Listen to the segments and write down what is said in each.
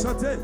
Chantez.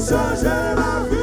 changer la vie.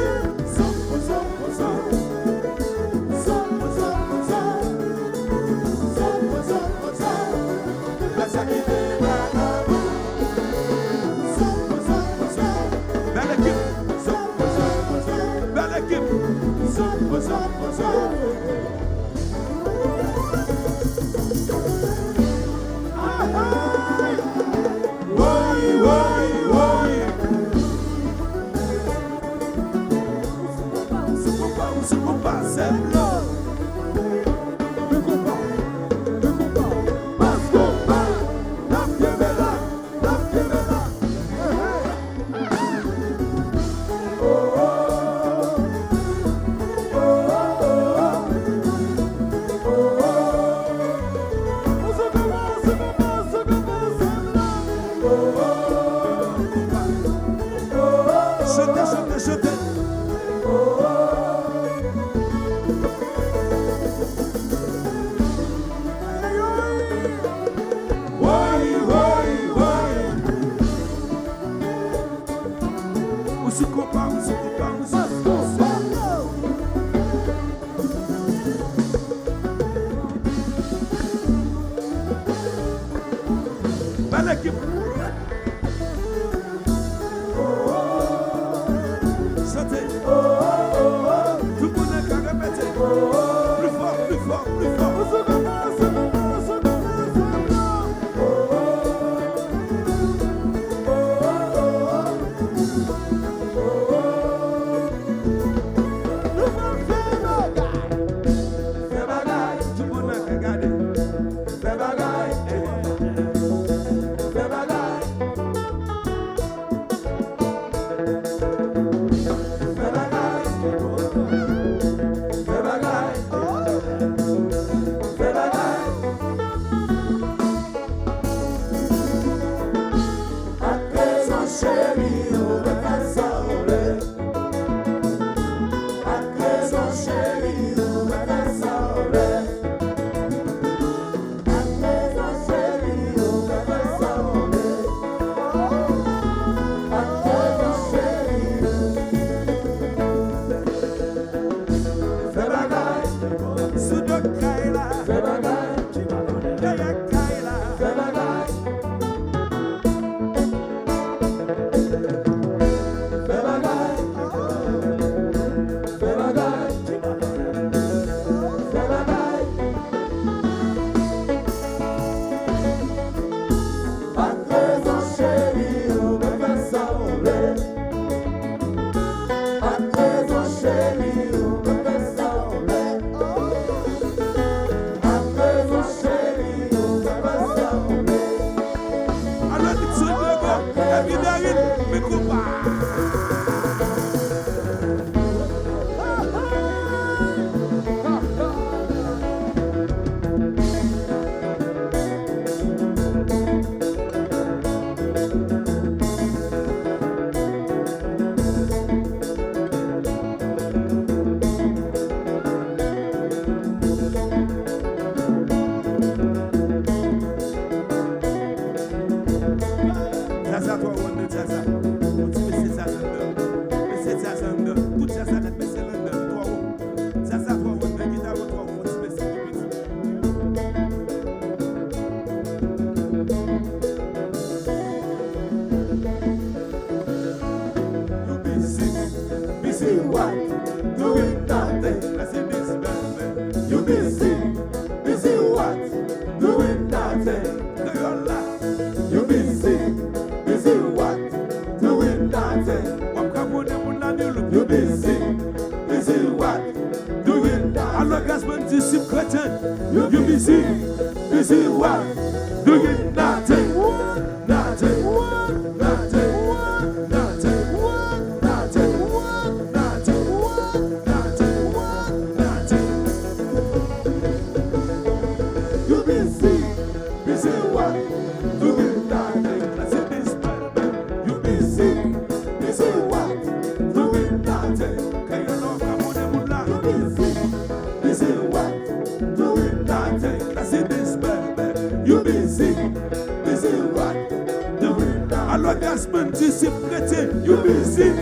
Alors, Gasman, tu sais prêter, you busy.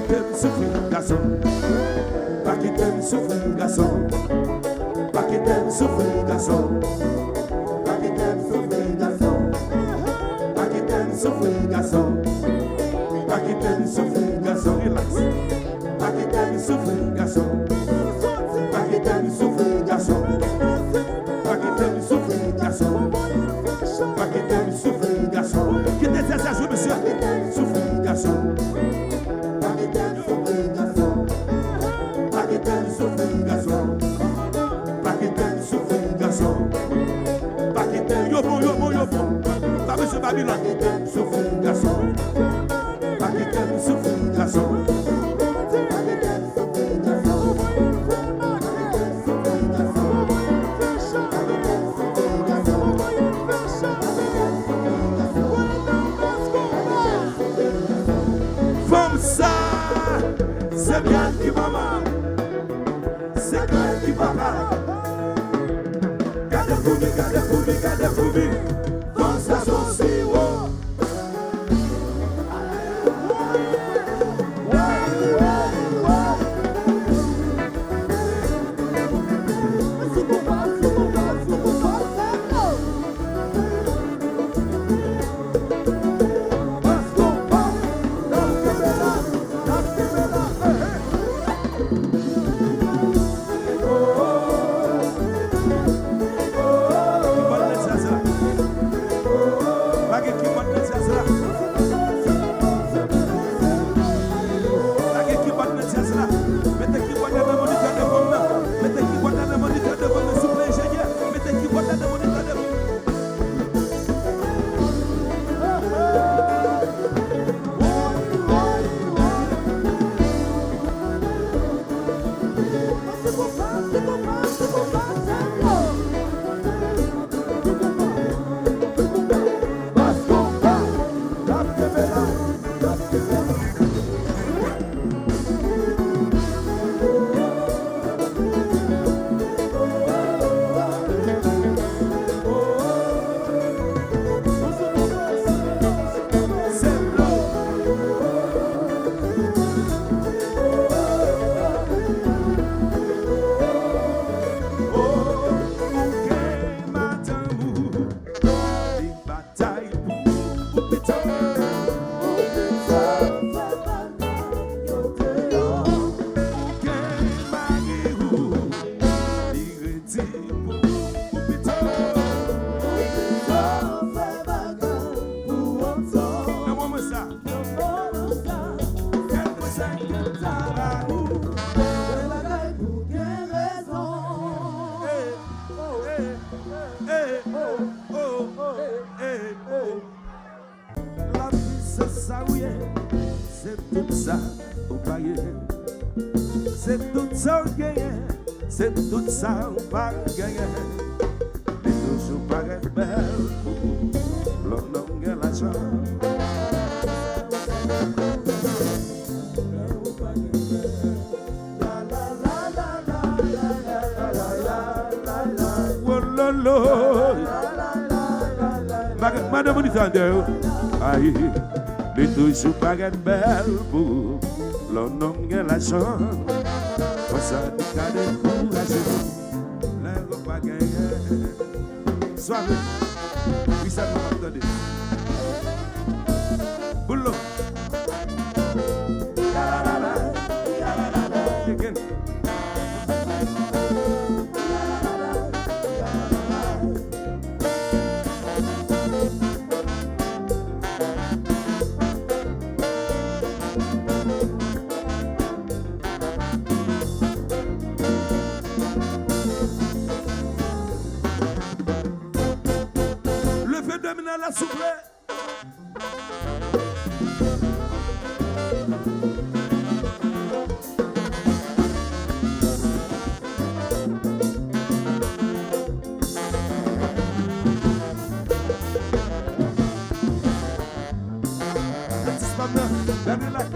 quitter me souffrir, garçon. Pas quitter me souffrir, garçon. Pas quitter me souffrir, garçon. Pas quitter me souffrir, garçon. Pas quitter me souffrir, garçon. Pas quitter me souffrir, garçon. Relax. Pas quitter me souffrir, garçon. Pas quitter me souffrir, garçon. Pas quitter me souffrir, garçon. Pas quitter me souffrir, garçon. Quittez ça, joue, monsieur. Souffrir, garçon. Pas quitter me souffrir, garçon. Pas quitter me souffrir, garçon. Pas quitter me souffrir, garçon. Pas quitter, yo bon. Pas monsieur Babylone. Pas quitter me souffrir, garçon. Pas quitter me souffrir, garçon. C'est bien qui maman, c'est bien qui papa. Gardez pour lui, comme ça son si haut. C'est tout ça, on va gagner. Mais toujours paraît belle pour l'homme qui a la chance. Madame Bonitande, aïe, mais toujours paraît belle pour l'homme qui a la chance. Ça nous a découragé, les repas gagnés. Soirée, oui, ça nous a donné. Boulot. La souple. Relax.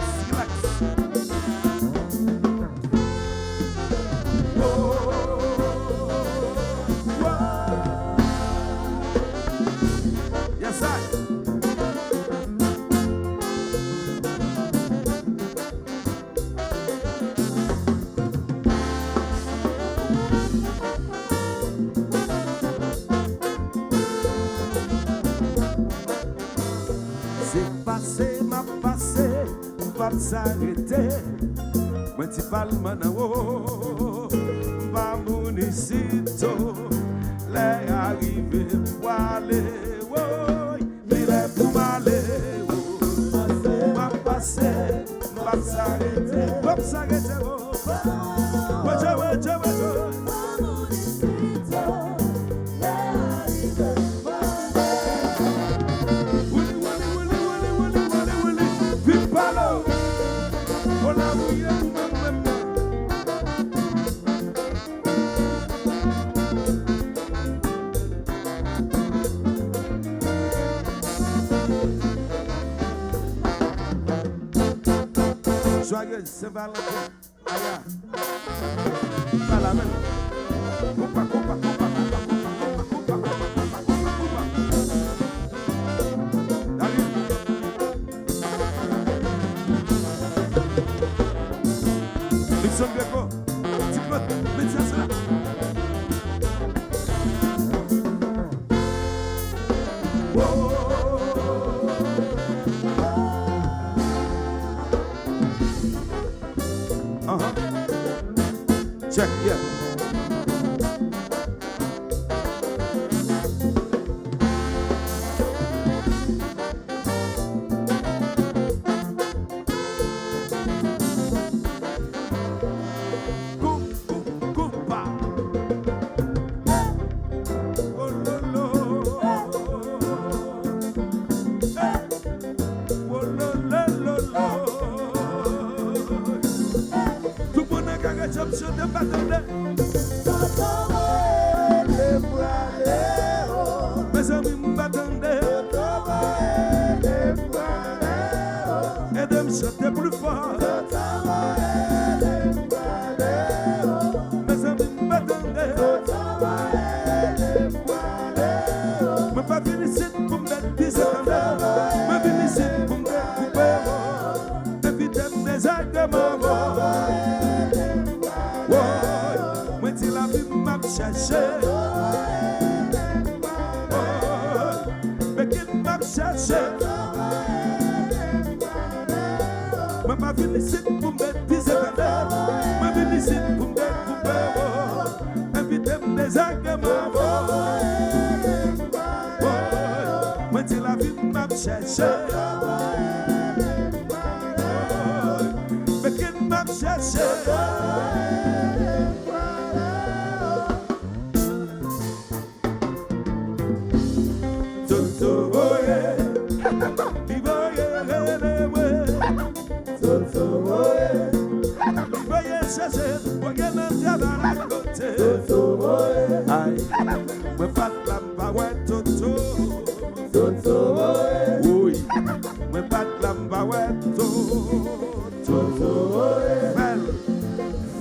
passé, pas s'arrêter. Principalement dans haut, pas mon icito, les arrivés pour aller, il est pour m'aller, pas passer, pas s'arrêter, pas s'arrêter, Joyeux Saint-Valentin, Aya, Palamène, Konpa, Konpa, Konpa, Konpa, Konpa, Konpa, Nixon Greco, Ticot, médecin cela. Check, yeah. Konpa. Oh, lo, lo. Oh, lo, lo, lo. Tout le monde a gagné champion de bataille. Mes amis m'attendaient. Et de me chanter plus fort. Mes amis m'attendaient. Me pas venir ici pour me mettre 17 ans. Me venir ici pour me couper. Éviter des arguments. Moi, tu la vie m'a cherché. Mais qui m'a cherché. Je ne viens ici pour me mettre 17 ans. Je viens ici pour me découper. Inviter des arguments. Moi, tu la vie m'a cherché. Mais qui m'a cherché. Aïe, me pas la baouette toto. Oui, me pas la baouette toto.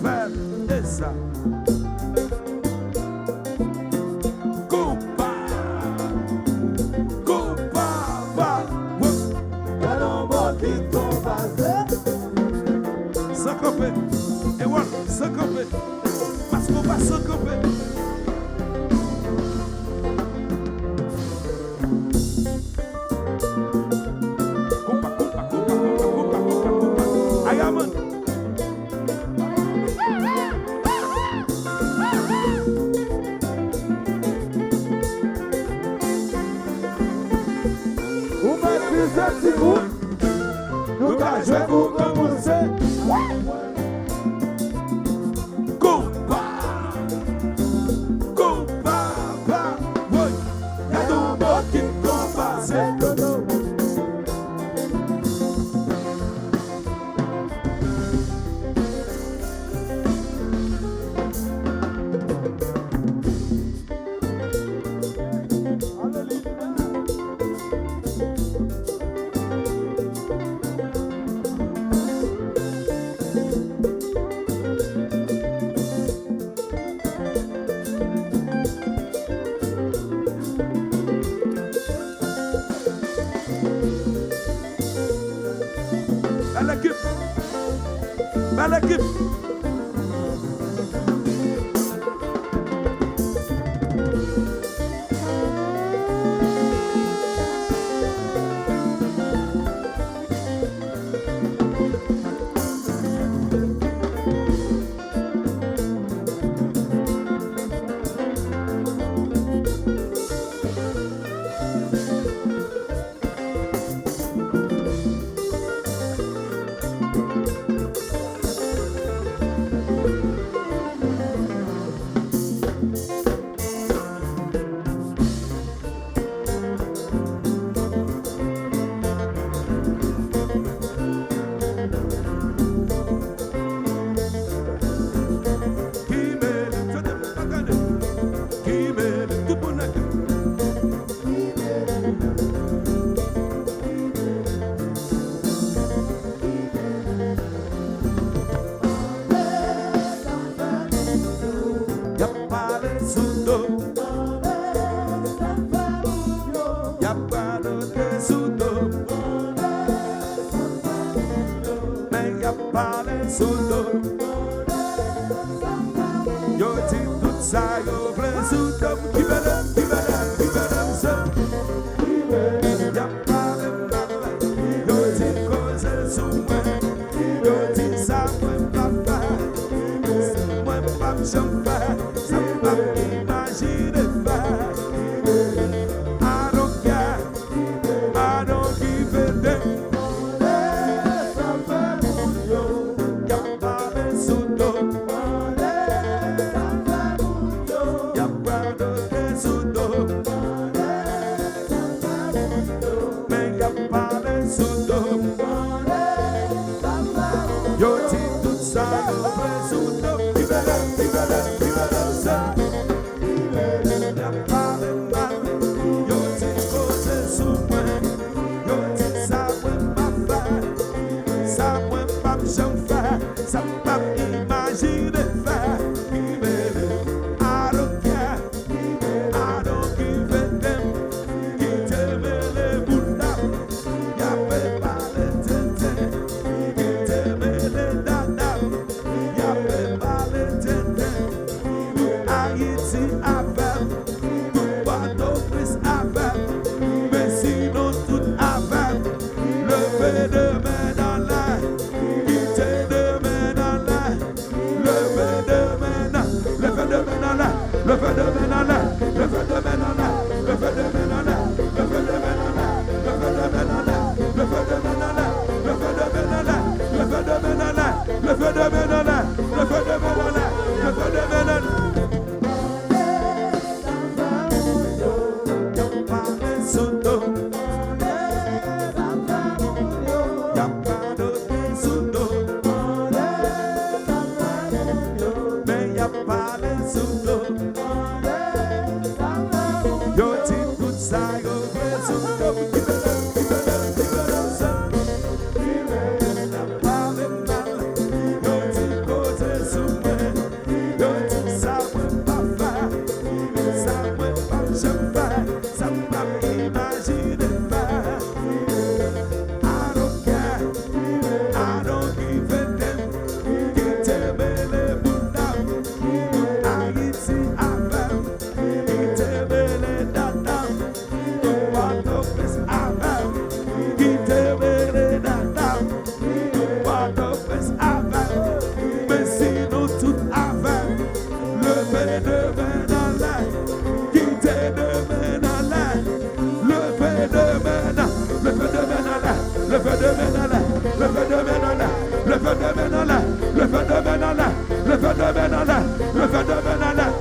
Fais, et ça. Konpa, va. Sans couper, et voilà, sans couper. Parce qu'on va sans couper. Nous allons jouer pour commencer. Konpa, oui. Y a tout le monde qui combat, c'est dodo. Belle équipe. Levez demain dans l'air. Quittez demain dans l'air. Levez demain dans l'air. Levez demain dans l'air. Levez demain dans l'air. Levez demain dans l'air. Levez demain dans l'air. Levez demain dans l'air. Levez demain dans l'air. Levez demain dans l'air. Levez demain dans l'air. Levez demain dans l'air. Levez demain dans l'air. Levez demain dans l'air. Levez demain dans l'air.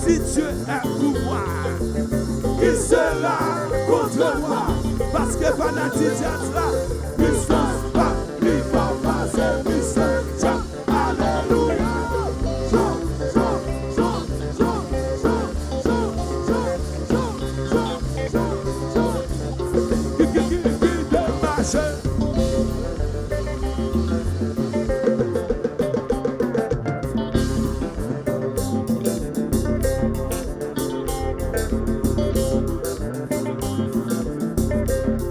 Si Dieu est pour moi, qui sera contre moi? Parce que fanatisme là, puissance pas, lui va passer, puissance. Alléluia.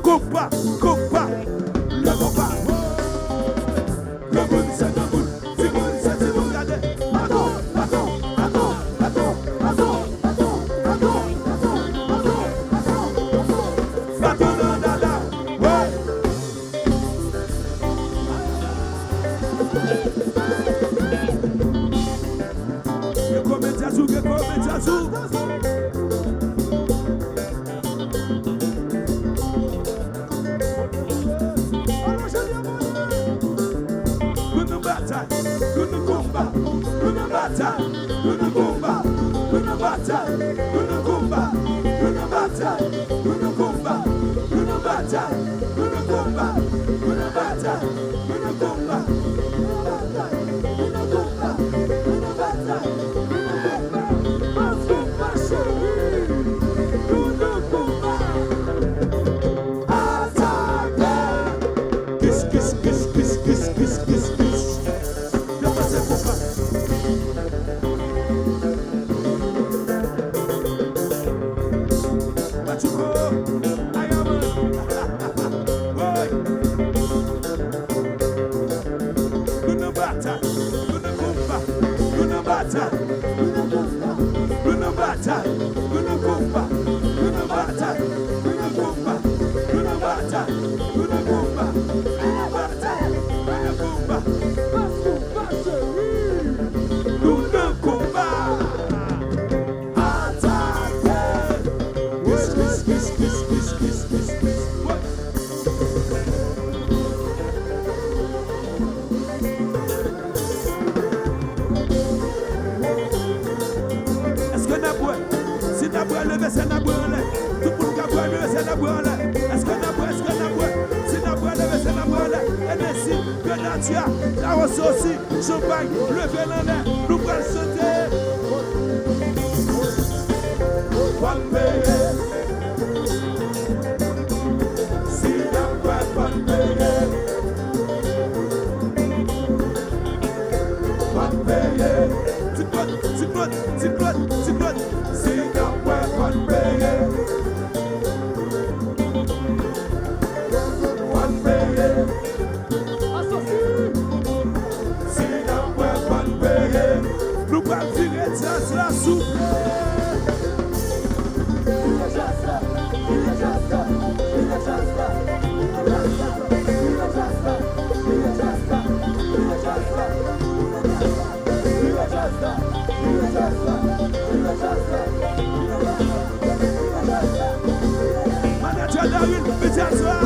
Konpa, le combat. Le bout, c'est le bout. C'est bon, c'est bon, regardez. Attends. Ouais. Que comédien joue. Est-ce que aussi, champagne, levez la l'air, nous allons chanter. Pas payer. Si n'a pas payer. Pas payer. Tu clotes. Si n'a pas payer. Nous allons tirer la soupe. Manager David, Pétiasoa.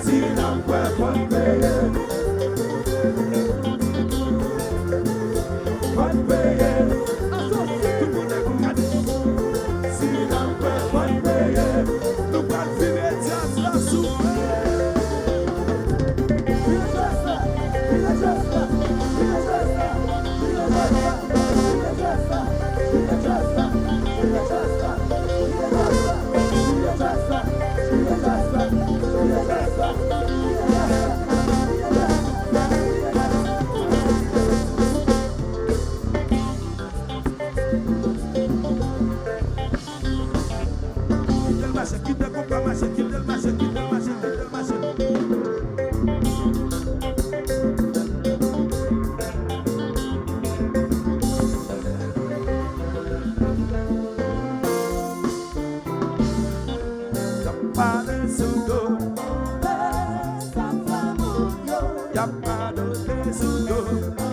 Si n'a pas payer. Y'a pas de sugo.